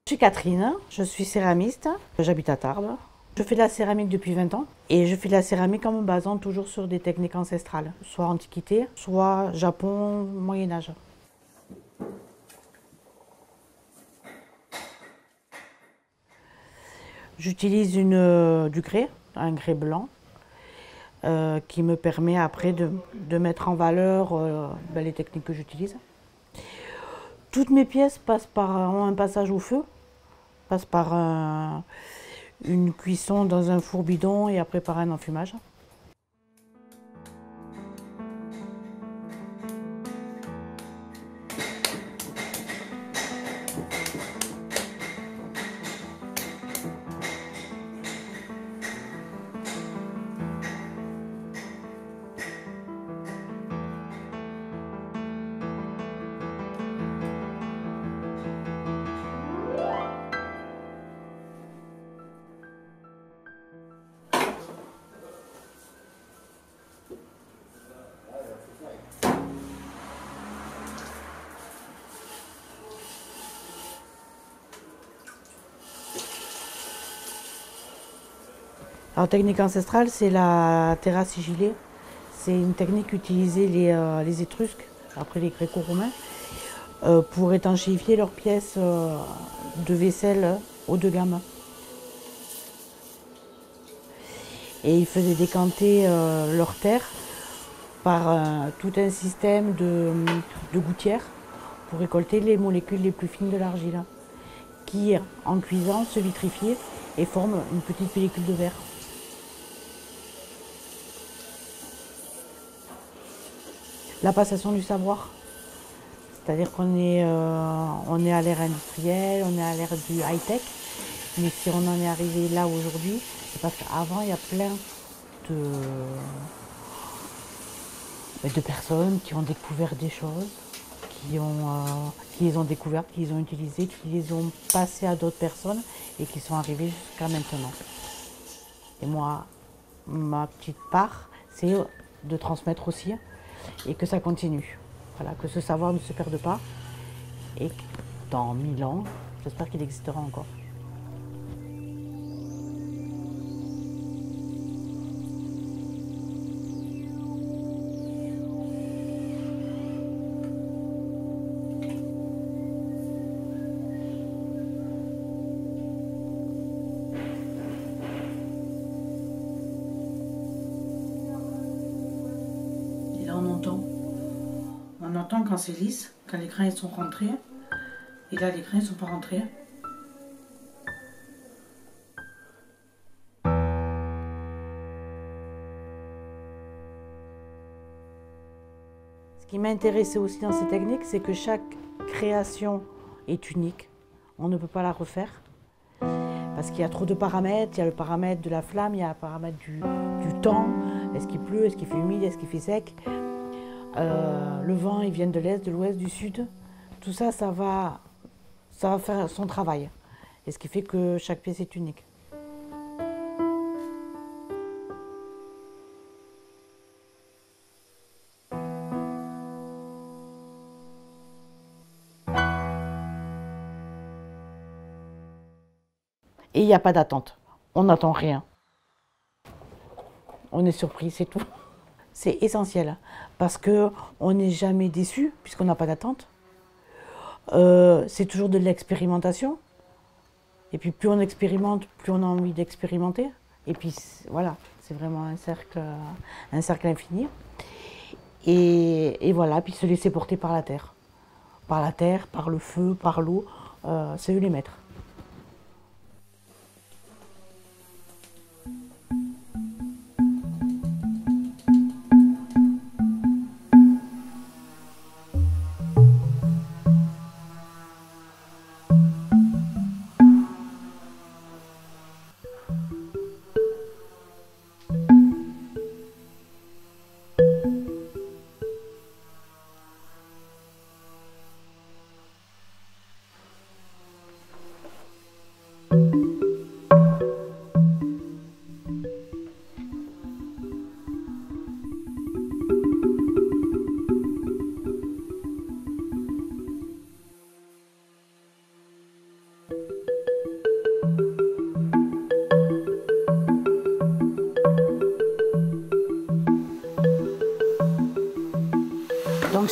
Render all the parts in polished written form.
Je suis Catherine, je suis céramiste, j'habite à Tarbes. Je fais de la céramique depuis 20 ans et je fais de la céramique en me basant toujours sur des techniques ancestrales, soit Antiquité, soit Japon, Moyen-Âge. J'utilise du grès, un grès blanc, qui me permet après de mettre en valeur les techniques que j'utilise. Toutes mes pièces ont un passage au feu, passent par une cuisson dans un four bidon et après par un enfumage. Alors, technique ancestrale, c'est la terra sigillée. C'est une technique qu'utilisaient les Étrusques, après les Gréco-Romains, pour étanchéifier leurs pièces de vaisselle haut de gamme. Et ils faisaient décanter leur terre par tout un système de gouttières pour récolter les molécules les plus fines de l'argile, qui, en cuisant, se vitrifient et forment une petite pellicule de verre. La passation du savoir. C'est-à-dire on est à l'ère industrielle, on est à l'ère du high-tech, mais si on en est arrivé là aujourd'hui, c'est parce qu'avant, il y a plein de, de personnes qui ont découvert des choses, qui les ont découvertes, qui les ont utilisées, qui les ont passées à d'autres personnes et qui sont arrivées jusqu'à maintenant. Et moi, ma petite part, c'est de transmettre aussi et que ça continue. Voilà, que ce savoir ne se perde pas et que dans 1000 ans, j'espère qu'il existera encore. Et là, on entend quand c'est lisse, quand les grains ils sont rentrés. Et là, les grains ne sont pas rentrés. Ce qui m'a intéressé aussi dans ces techniques, c'est que chaque création est unique. On ne peut pas la refaire. Parce qu'il y a trop de paramètres. Il y a le paramètre de la flamme, il y a le paramètre du temps. Est-ce qu'il pleut, est-ce qu'il fait humide, est-ce qu'il fait sec. Le vent, il vient de l'est, de l'ouest, du sud. Tout ça, ça va faire son travail. Et ce qui fait que chaque pièce est unique. Et il n'y a pas d'attente. On n'attend rien. On est surpris, c'est tout. C'est essentiel parce qu'on n'est jamais déçu puisqu'on n'a pas d'attente. C'est toujours de l'expérimentation. Et puis plus on expérimente, plus on a envie d'expérimenter. Et puis voilà, c'est vraiment un cercle infini. Et voilà, puis se laisser porter par la terre. Par la terre, par le feu, par l'eau. C'est eux les maîtres.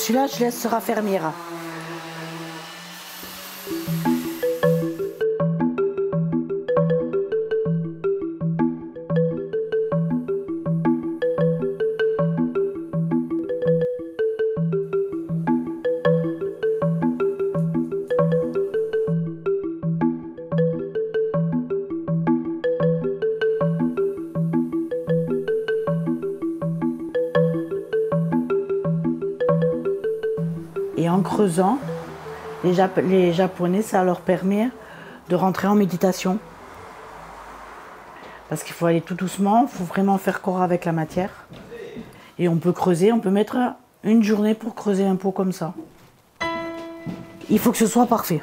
celui-là, je laisse se raffermir. Et en creusant, les Japonais, ça leur permet de rentrer en méditation. Parce qu'il faut aller tout doucement, il faut vraiment faire corps avec la matière. Et on peut creuser, on peut mettre une journée pour creuser un pot comme ça. Il faut que ce soit parfait.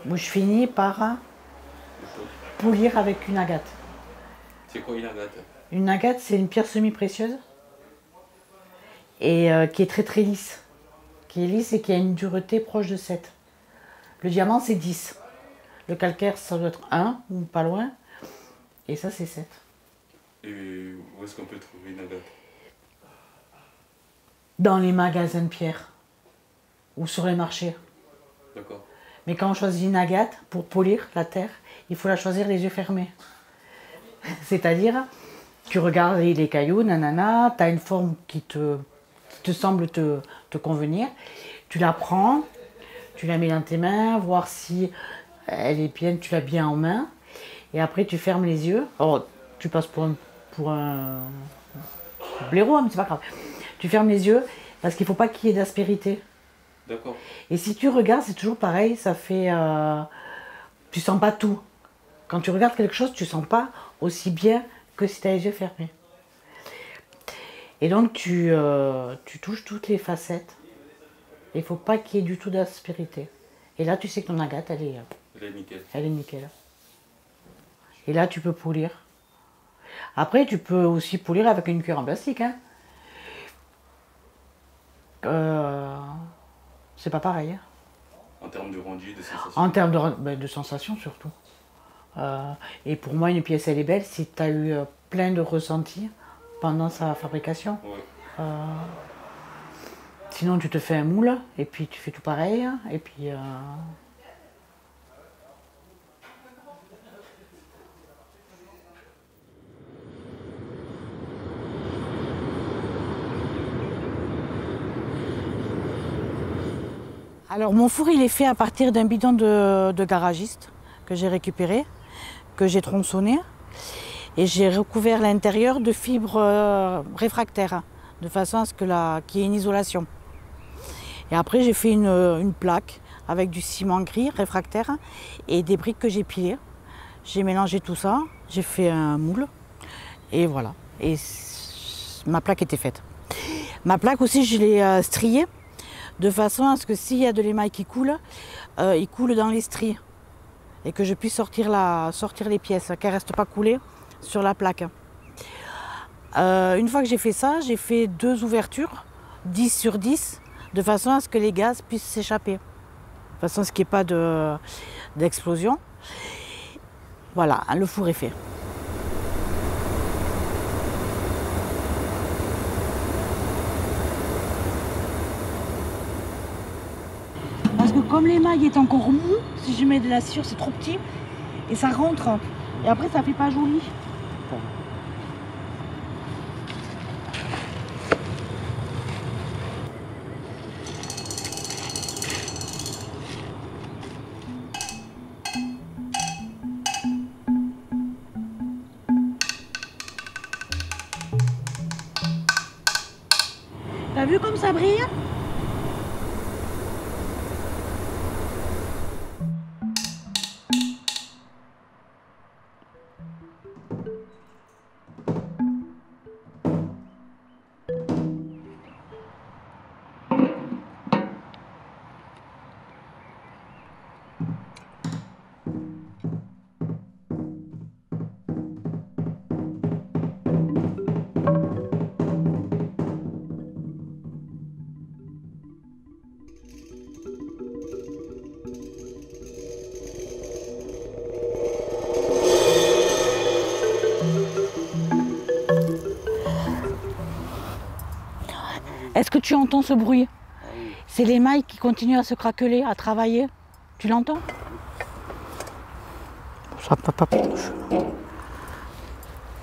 Moi, je finis par polir avec une agate. C'est quoi une agate? Une agate, c'est une pierre semi-précieuse et qui est très très lisse. Qui est lisse et qui a une dureté proche de 7. Le diamant, c'est 10. Le calcaire, ça doit être 1 ou pas loin. Et ça, c'est 7. Et où est-ce qu'on peut trouver une agate? Dans les magasins de pierre ou sur les marchés. D'accord. Mais quand on choisit une agate pour polir la terre, il faut la choisir les yeux fermés. C'est-à-dire, tu regardes les cailloux, nanana, tu as une forme qui te semble te convenir. Tu la prends, tu la mets dans tes mains, voir si elle est bien, tu l'as bien en main. Et après, tu fermes les yeux. Alors, tu passes pour un blaireau, mais c'est pas grave. Tu fermes les yeux parce qu'il ne faut pas qu'il y ait d'aspérité. D'accord. Et si tu regardes, c'est toujours pareil, ça fait... tu sens pas tout. Quand tu regardes quelque chose, tu sens pas aussi bien que si tu as les yeux fermés. Et donc, tu touches toutes les facettes. Il ne faut pas qu'il y ait du tout d'aspérité. Et là, tu sais que ton agate, elle est nickel. Elle est nickel. Et là, tu peux polir. Après, tu peux aussi polir avec une cuillère en plastique. Hein. C'est pas pareil. Hein. En termes de rendu, de sensation? En termes de sensation surtout. Et pour moi, une pièce, elle est belle si tu as eu plein de ressentis pendant sa fabrication. Ouais. Sinon, tu te fais un moule et puis tu fais tout pareil. Et puis... Alors mon four, il est fait à partir d'un bidon de garagiste que j'ai récupéré, que j'ai tronçonné. Et j'ai recouvert l'intérieur de fibres réfractaires, de façon à ce qu'il y ait une isolation. Et après, j'ai fait une plaque avec du ciment gris réfractaire et des briques que j'ai pilées. J'ai mélangé tout ça, j'ai fait un moule et voilà. Et ma plaque était faite. Ma plaque aussi, je l'ai striée de façon à ce que s'il y a de l'émail qui coule, il coule dans les stries et que je puisse sortir les pièces, qu'elles ne restent pas coulées sur la plaque. Une fois que j'ai fait ça, j'ai fait 2 ouvertures, 10 sur 10, de façon à ce que les gaz puissent s'échapper. De façon à ce qu'il n'y ait pas d'explosion. Voilà, le four est fait. Parce que comme l'émail est encore mou, si je mets de la cire, c'est trop petit et ça rentre. Et après, ça fait pas joli. T'as vu comme ça brille? que tu entends ce bruit? Ah oui. C'est les mailles qui continuent à se craqueler, à travailler. Tu l'entends? Ça papa touche.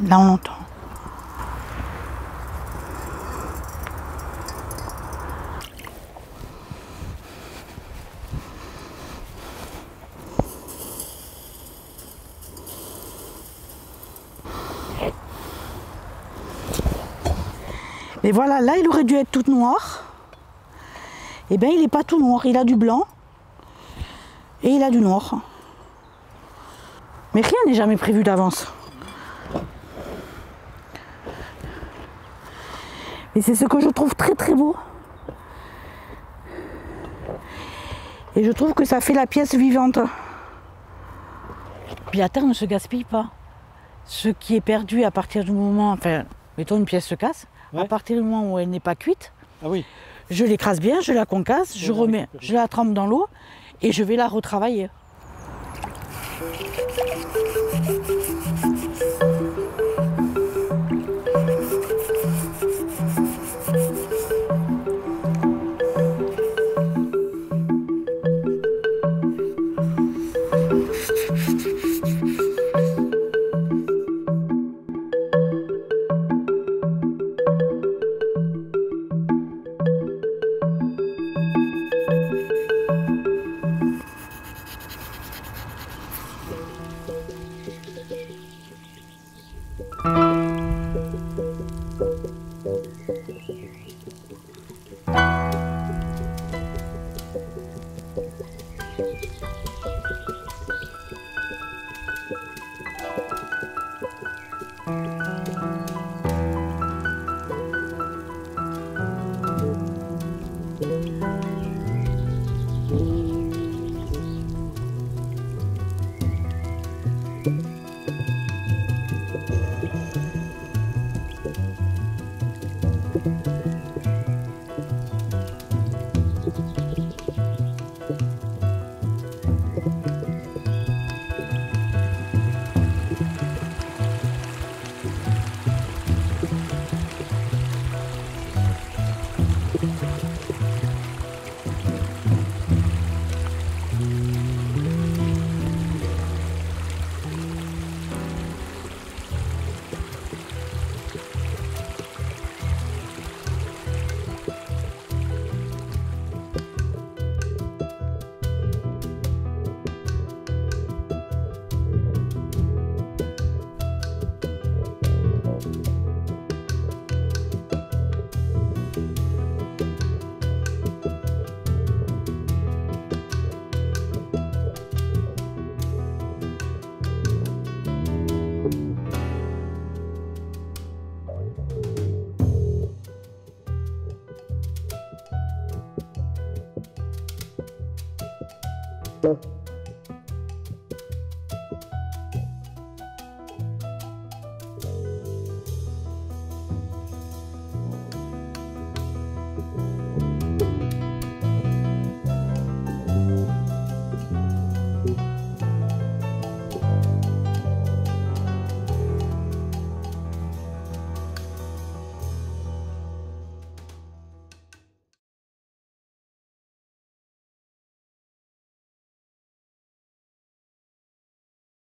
Là on l'entend. Mais voilà, là il aurait dû être tout noir. Eh bien il n'est pas tout noir, il a du blanc et il a du noir. Mais rien n'est jamais prévu d'avance. Et c'est ce que je trouve très très beau. Et je trouve que ça fait la pièce vivante. Puis la terre ne se gaspille pas. Ce qui est perdu à partir du moment, enfin, mettons une pièce se casse, Ouais. à partir du moment où elle n'est pas cuite, Ah oui. je l'écrase bien, je la concasse, je la trempe dans l'eau et je vais la retravailler. Ouais.